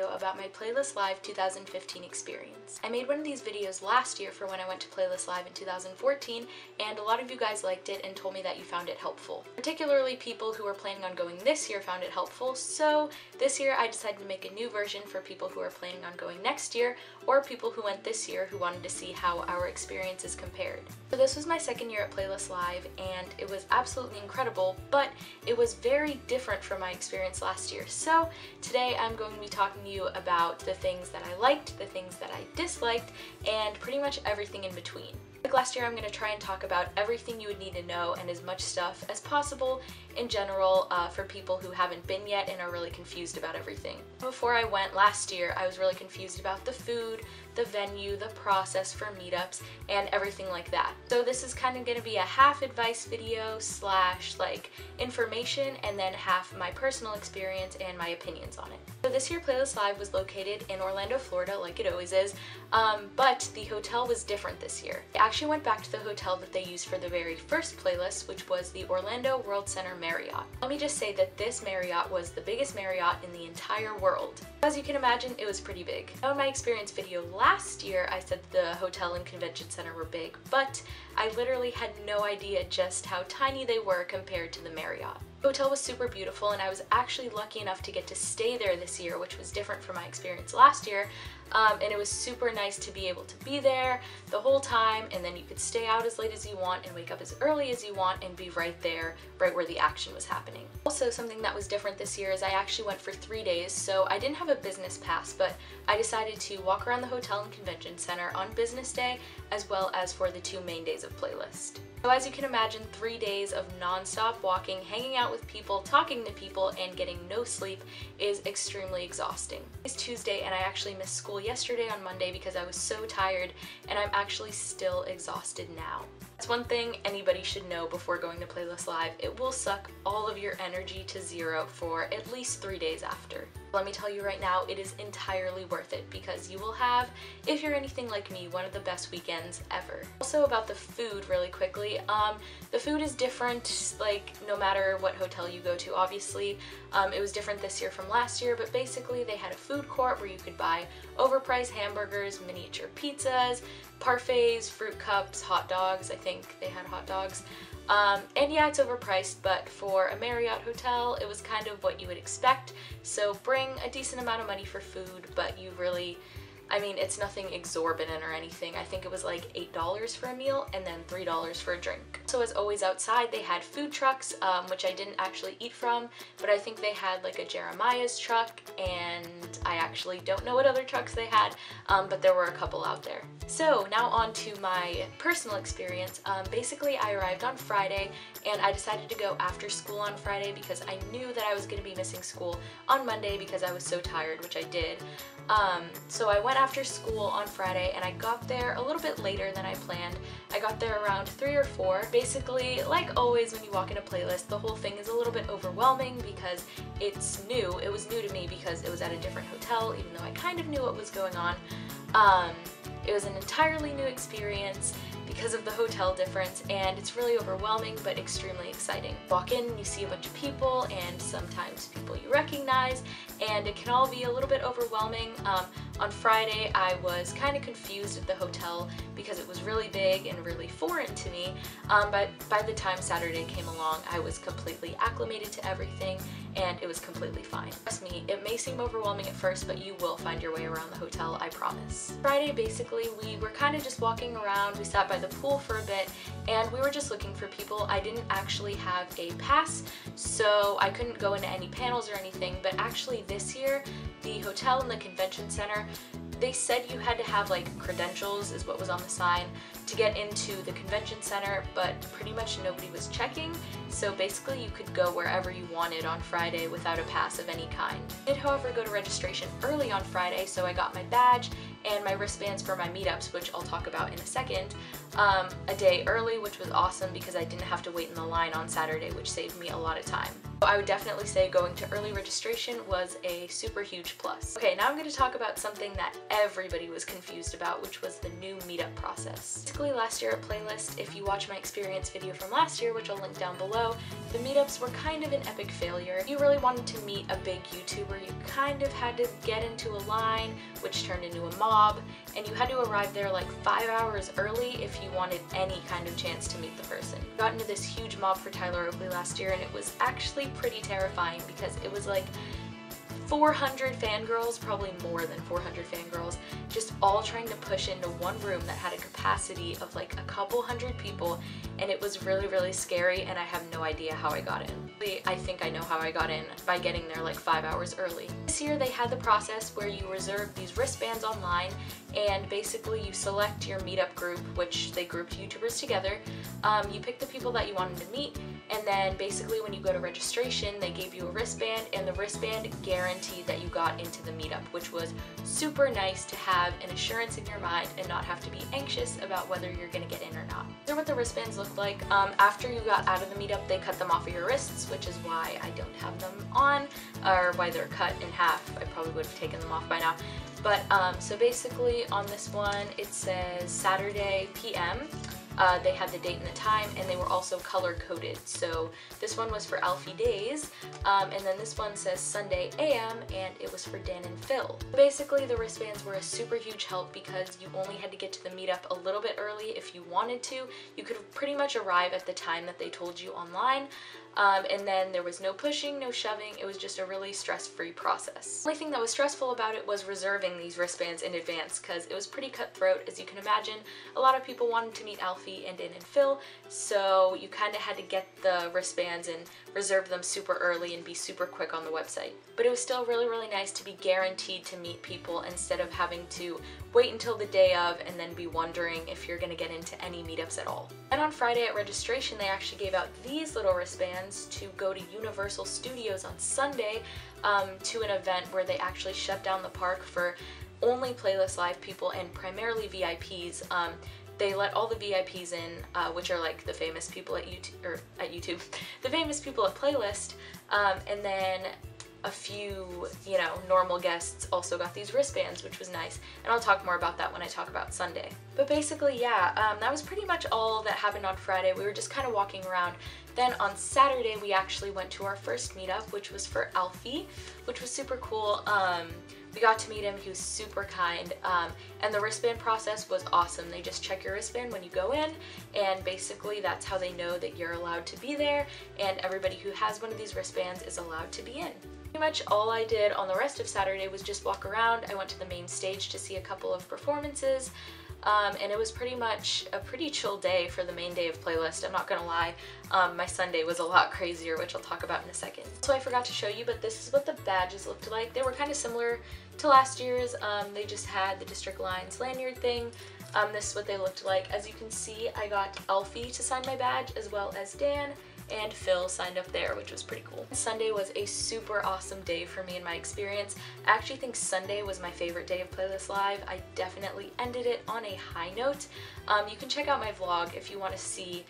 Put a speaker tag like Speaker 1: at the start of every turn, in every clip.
Speaker 1: video about my Playlist Live 2015 experience. I made one of these videos last year for when I went to Playlist Live in 2014, and a lot of you guys liked it and told me that you found it helpful. Particularly people who are planning on going this year found it helpful, so this year I decided to make a new version for people who are planning on going next year, or people who went this year who wanted to see how our experiences compared. So this was my second year at Playlist Live, and it was absolutely incredible, but it was very different from my experience last year. So today I'm going to be talking to you about the things that I liked, the things that I disliked, and pretty much everything in between. Like last year, I'm going to try and talk about everything you would need to know and as much stuff as possible in general for people who haven't been yet and are really confused about everything. Before I went last year, I was really confused about the food, the venue, the process for meetups, and everything like that. So this is kind of going to be a half advice video slash like information, and then half my personal experience and my opinions on it. So this year Playlist Live was located in Orlando, Florida, like it always is, but the hotel was different this year. I actually went back to the hotel that they used for the very first playlist, which was the Orlando World Center Marriott. Let me just say that this Marriott was the biggest Marriott in the entire world. As you can imagine, it was pretty big. Now in my experience video last year, I said the hotel and convention center were big, but I literally had no idea just how tiny they were compared to the Marriott. The hotel was super beautiful, and I was actually lucky enough to get to stay there this year, which was different from my experience last year. And it was super nice to be able to be there the whole time, and then you could stay out as late as you want and wake up as early as you want and be right there, right where the action was happening. Also, something that was different this year is I actually went for 3 days, so I didn't have a business pass, but I decided to walk around the hotel and convention center on business day as well as for the 2 main days of Playlist. So as you can imagine, 3 days of non-stop walking, hanging out with people, talking to people, and getting no sleep is extremely exhausting. It's Tuesday, and I actually missed school yesterday on Monday because I was so tired, and I'm actually still exhausted now. That's one thing anybody should know before going to Playlist Live. It will suck all of your energy to zero for at least 3 days after. Let me tell you right now, it is entirely worth it because you will have, if you're anything like me, one of the best weekends ever. Also about the food really quickly, the food is different like no matter what hotel you go to, obviously. It was different this year from last year, but basically they had a food court where you could buy overpriced hamburgers, miniature pizzas, parfaits, fruit cups, hot dogs. I think they had hot dogs. And yeah, it's overpriced, but for a Marriott hotel, it was kind of what you would expect. So bring a decent amount of money for food, but you really, I mean, it's nothing exorbitant or anything. I think it was like $8 for a meal and then $3 for a drink. So as always outside, they had food trucks, which I didn't actually eat from, but I think they had like a Jeremiah's truck, and I actually don't know what other trucks they had, but there were a couple out there. So now on to my personal experience. Basically I arrived on Friday, and I decided to go after school on Friday because I knew that I was going to be missing school on Monday because I was so tired, which I did. So I went after school on Friday, and I got there a little bit later than I planned. I got there around 3 or 4. Basically, like always when you walk in a Playlist, the whole thing is a little bit overwhelming because it's new. It was new to me because it was at a different hotel, even though I kind of knew what was going on. It was an entirely new experience because of the hotel difference, and it's really overwhelming but extremely exciting. Walk in, you see a bunch of people, and sometimes people you recognize, and it can all be a little bit overwhelming. On Friday, I was kind of confused at the hotel because it was really big and really foreign to me, but by the time Saturday came along, I was completely acclimated to everything, and it was completely fine. Trust me, it may seem overwhelming at first, but you will find your way around the hotel, I promise. Friday, basically, we were kind of just walking around. We sat by the pool for a bit, and we were just looking for people. I didn't actually have a pass, so I couldn't go into any panels or anything, but actually this year, the hotel and the convention center, they said you had to have like credentials, is what was on the sign, to get into the convention center, but pretty much nobody was checking, so basically you could go wherever you wanted on Friday without a pass of any kind. I did, however, go to registration early on Friday, so I got my badge and my wristbands for my meetups, which I'll talk about in a second, a day early, which was awesome because I didn't have to wait in the line on Saturday, which saved me a lot of time. I would definitely say going to early registration was a super huge plus. Okay, now I'm going to talk about something that everybody was confused about, which was the new meetup process. Basically, last year at Playlist, if you watch my experience video from last year, which I'll link down below, the meetups were kind of an epic failure. If you really wanted to meet a big YouTuber, you kind of had to get into a line, which turned into a mob, and you had to arrive there like 5 hours early if you wanted any kind of chance to meet the person. I got into this huge mob for Tyler Oakley last year, and it was actually pretty terrifying because it was like 400 fangirls, probably more than 400 fangirls, just all trying to push into one room that had a capacity of like a couple hundred people, and it was really, really scary, and I have no idea how I got in. I think I know how I got in, by getting there like 5 hours early. This year they had the process where you reserve these wristbands online, and basically you select your meetup group, which they grouped YouTubers together. You pick the people that you wanted to meet, and then basically when you go to registration, they gave you a wristband, and the wristband guaranteed that you got into the meetup, which was super nice to have an assurance in your mind and not have to be anxious about whether you're gonna get in or not. These are what the wristbands look like. After you got out of the meetup, they cut them off of your wrists, which is why I don't have them on, or why they're cut in half. I probably would have taken them off by now. But so basically on this one, it says Saturday PM. They had the date and the time, and they were also color coded. So this one was for Alfie Days, and then this one says Sunday AM, and it was for Dan and Phil. Basically, the wristbands were a super huge help because you only had to get to the meetup a little bit early if you wanted to. You could pretty much arrive at the time that they told you online. And then there was no pushing, no shoving. It was just a really stress-free process. The only thing that was stressful about it was reserving these wristbands in advance, because it was pretty cutthroat. As you can imagine, a lot of people wanted to meet Alfie and Dan and Phil, so you kind of had to get the wristbands and reserve them super early and be super quick on the website. But it was still really, really nice to be guaranteed to meet people instead of having to wait until the day of and then be wondering if you're going to get into any meetups at all. And on Friday at registration, they actually gave out these little wristbands to go to Universal Studios on Sunday to an event where they actually shut down the park for only Playlist Live people and primarily VIPs. They let all the VIPs in, which are like the famous people at YouTube, the famous people at Playlist, and then a few, you know, normal guests also got these wristbands, which was nice, and I'll talk more about that when I talk about Sunday. But basically, yeah, that was pretty much all that happened on Friday. We were just kind of walking around. Then on Saturday, we actually went to our first meetup, which was for Alfie, which was super cool. We got to meet him. He was super kind, and the wristband process was awesome. They just check your wristband when you go in, and basically that's how they know that you're allowed to be there, and everybody who has one of these wristbands is allowed to be in. Pretty much all I did on the rest of Saturday was just walk around. I went to the main stage to see a couple of performances, and it was pretty much a pretty chill day for the main day of Playlist. I'm not gonna lie, my Sunday was a lot crazier, which I'll talk about in a second. So I forgot to show you, but this is what the badges looked like. They were kind of similar to last year's. They just had the District Lines lanyard thing. This is what they looked like. As you can see, I got Alfie to sign my badge, as well as Dan, and Phil signed up there, which was pretty cool. Sunday was a super awesome day for me in my experience. I actually think Sunday was my favorite day of Playlist Live. I definitely ended it on a high note. You can check out my vlog if you want to see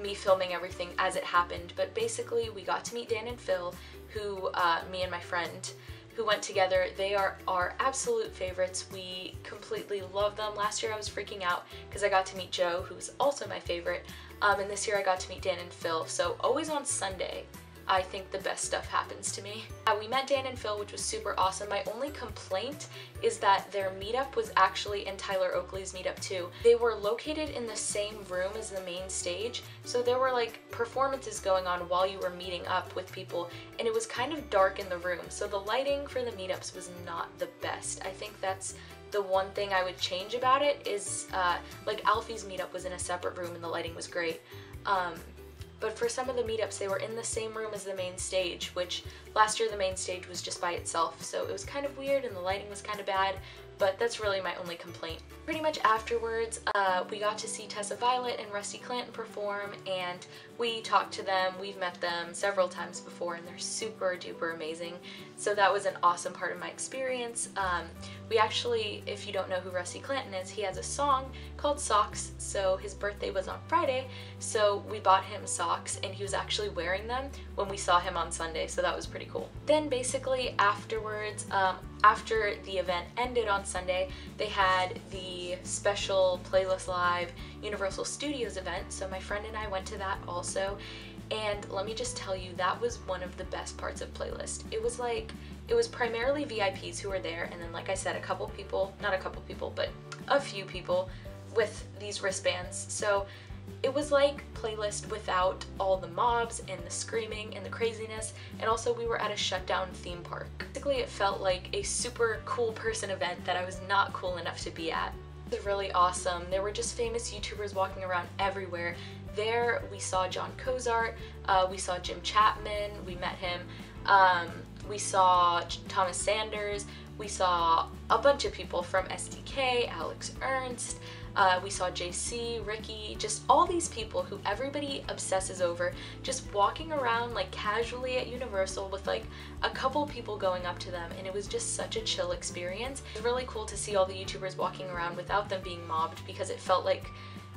Speaker 1: me filming everything as it happened, but basically we got to meet Dan and Phil, who, me and my friend, who went together. They are our absolute favorites. We completely love them. Last year I was freaking out because I got to meet Joe, who's also my favorite, and this year I got to meet Dan and Phil. So always on Sunday, I think the best stuff happens to me. We met Dan and Phil, which was super awesome. My only complaint is that their meetup was actually in Tyler Oakley's meetup too. They were located in the same room as the main stage, so there were like performances going on while you were meeting up with people, and it was kind of dark in the room, so the lighting for the meetups was not the best. I think that's the one thing I would change about it is, like Alfie's meetup was in a separate room and the lighting was great. But for some of the meetups, they were in the same room as the main stage, which last year the main stage was just by itself, so it was kind of weird and the lighting was kind of bad. but that's really my only complaint. Pretty much afterwards, we got to see Tessa Violet and Rusty Clanton perform, and we talked to them. We've met them several times before, and they're super duper amazing. So that was an awesome part of my experience. We actually, if you don't know who Rusty Clanton is, he has a song called Socks. So his birthday was on Friday, so we bought him socks, and he was actually wearing them when we saw him on Sunday, so that was pretty cool. Then basically afterwards, after the event ended on Sunday, they had the special Playlist Live Universal Studios event, so my friend and I went to that also, and let me just tell you, that was one of the best parts of Playlist. It was primarily VIPs who were there, and then like I said, a few people with these wristbands. So it was like Playlist without all the mobs and the screaming and the craziness, and also we were at a shutdown theme park. Basically, it felt like a super cool person event that I was not cool enough to be at. It was really awesome. There were just famous YouTubers walking around everywhere. There we saw John Cozart, we saw Jim Chapman, we met him, we saw Thomas Sanders, we saw a bunch of people from SDK, Alex Ernst, we saw JC, Ricky, just all these people who everybody obsesses over, just walking around like casually at Universal with like a couple people going up to them, and it was just such a chill experience. It was really cool to see all the YouTubers walking around without them being mobbed, because it felt like,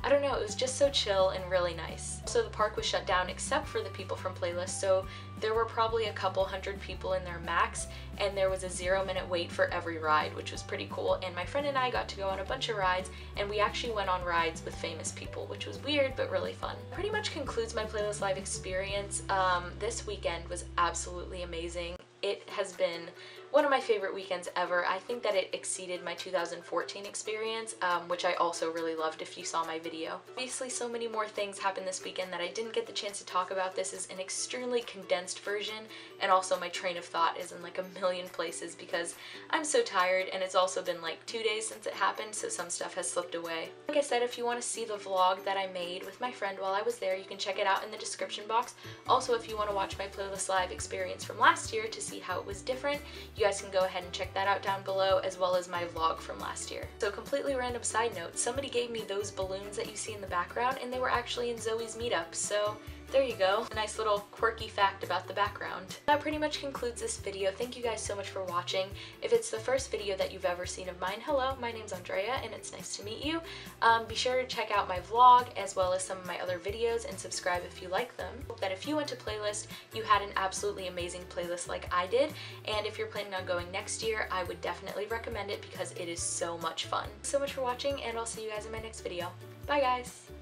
Speaker 1: I don't know, it was just so chill and really nice. So the park was shut down except for the people from Playlist, so there were probably a couple hundred people in there max, and there was a 0-minute wait for every ride, which was pretty cool. And my friend and I got to go on a bunch of rides, and we actually went on rides with famous people, which was weird but really fun. Pretty much concludes my Playlist Live experience. This weekend was absolutely amazing. It has been one of my favorite weekends ever. I think that it exceeded my 2014 experience, which I also really loved if you saw my video. Obviously, so many more things happened this weekend that I didn't get the chance to talk about. This is an extremely condensed version, and also my train of thought is in like a million places because I'm so tired, and it's also been like 2 days since it happened, so some stuff has slipped away. Like I said, if you want to see the vlog that I made with my friend while I was there, you can check it out in the description box. Also, if you want to watch my Playlist Live experience from last year to see how it was different, you guys can go ahead and check that out down below, as well as my vlog from last year. So completely random side note, somebody gave me those balloons that you see in the background, and they were actually in Zoe's meetup, so there you go. A nice little quirky fact about the background. That pretty much concludes this video. Thank you guys so much for watching. If it's the first video that you've ever seen of mine, hello, my name's Andrea, and it's nice to meet you. Be sure to check out my vlog as well as some of my other videos, and subscribe if you like them. Hope that if you went to Playlist, you had an absolutely amazing playlist like I did, and if you're planning on going next year, I would definitely recommend it because it is so much fun. Thanks so much for watching, and I'll see you guys in my next video. Bye guys!